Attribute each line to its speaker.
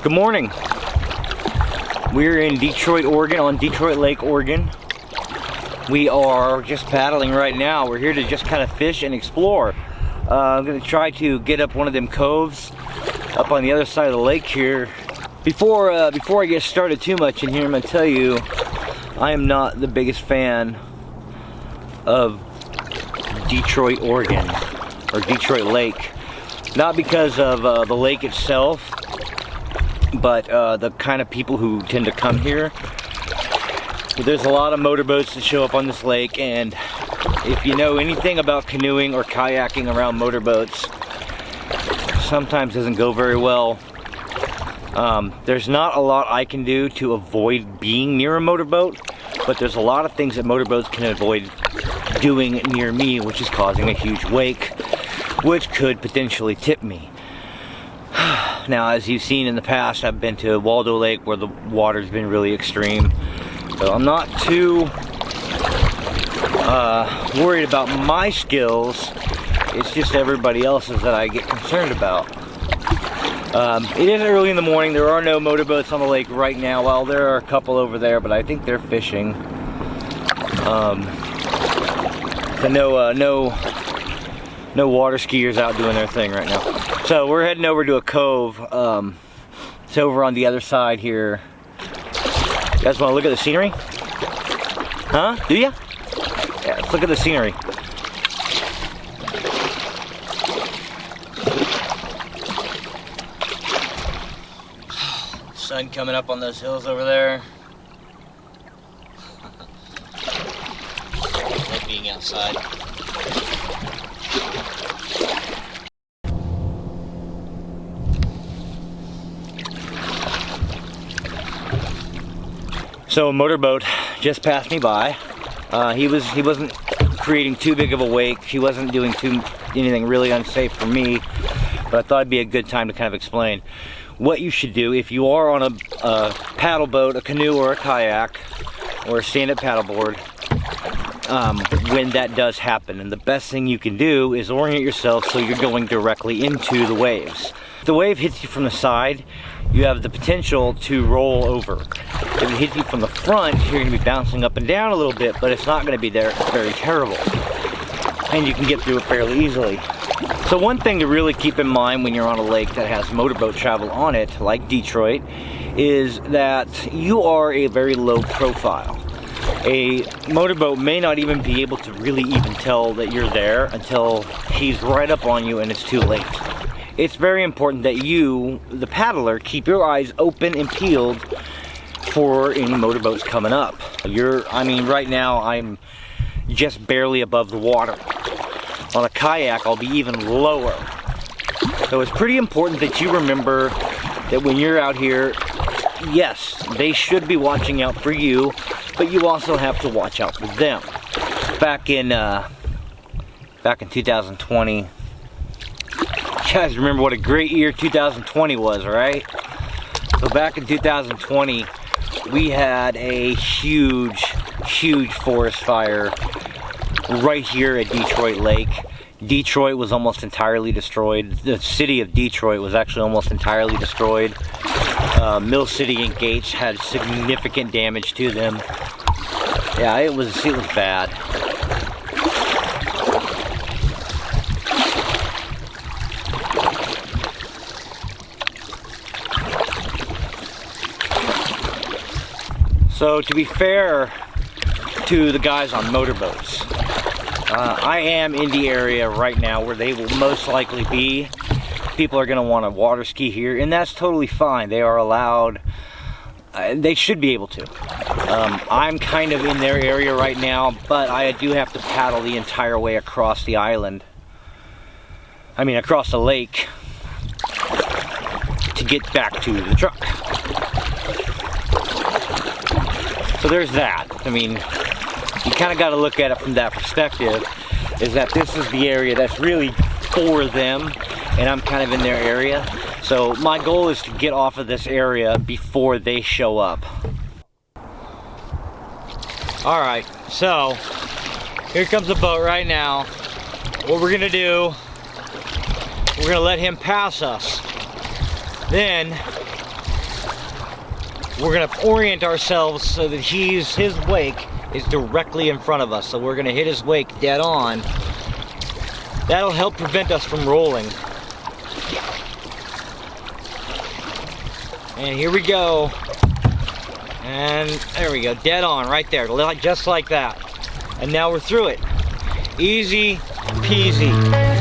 Speaker 1: Good morning. We're in Detroit, Oregon, on Detroit Lake, Oregon. We are just paddling right now. We're here to just kind of fish and explore. I'm gonna try to get up one of them coves up on the other side of the lake here. Before I get started too much in here, I'm gonna tell you, I am not the biggest fan of Detroit, Oregon, or Detroit Lake. Not because of the lake itself, but the kind of people who tend to come here. There's a lot of motorboats that show up on this lake, and if you know anything about canoeing or kayaking around motorboats, sometimes doesn't go very well. There's not a lot I can do to avoid being near a motorboat, but there's a lot of things that motorboats can avoid doing near me, which is causing a huge wake, which could potentially tip me. Now, as you've seen in the past, I've been to Waldo Lake where the water's been really extreme, so I'm not too worried about my skills. It's just everybody else's that I get concerned about. It is early in the morning. There are no motorboats on the lake right now. Well, there are a couple over there, but I think they're fishing. So no water skiers out doing their thing right now. So we're heading over to a cove. It's over on the other side here. You guys want to look at the scenery? Huh? Do ya? Yeah, let's look at the scenery. Sun coming up on those hills over there. Like being outside. So a motorboat just passed me by. He wasn't creating too big of a wake. He wasn't doing anything really unsafe for me, but I thought it'd be a good time to kind of explain what you should do if you are on a paddle boat, a canoe, or a kayak, or a stand-up paddleboard when that does happen. And the best thing you can do is orient yourself so you're going directly into the waves. If the wave hits you from the side, you have the potential to roll over. If it hits you from the front, you're going to be bouncing up and down a little bit, but it's not going to be very terrible. And you can get through it fairly easily. So one thing to really keep in mind when you're on a lake that has motorboat travel on it, like Detroit, is that you are a very low profile. A motorboat may not even be able to really even tell that you're there until he's right up on you and it's too late. It's very important that you, the paddler, keep your eyes open and peeled for any motorboats coming up. Right now I'm just barely above the water. On a kayak, I'll be even lower. So it's pretty important that you remember that when you're out here, yes, they should be watching out for you, but you also have to watch out for them. Back in 2020, you guys remember what a great year 2020 was, right? So back in 2020, we had a huge forest fire right here at Detroit Lake. Detroit was almost entirely destroyed. The city of Detroit was actually almost entirely destroyed. Mill City and Gates had significant damage to them. Yeah, it was bad. So to be fair to the guys on motorboats, I am in the area right now where they will most likely be. People are going to want to water ski here, and that's totally fine. They are allowed. They should be able to. I'm kind of in their area right now, but I do have to paddle the entire way across the island. Across the lake to get back to the truck. So there's that. You kind of got to look at it from that perspective, is that this is the area that's really for them, and I'm kind of in their area. So my goal is to get off of this area before they show up. Alright, so here comes the boat right now. What we're gonna do, we're gonna let him pass us. Then we're gonna orient ourselves so that his wake is directly in front of us. So we're gonna hit his wake dead on. That'll help prevent us from rolling. And here we go. And there we go, dead on right there, just like that. And now we're through it. Easy peasy.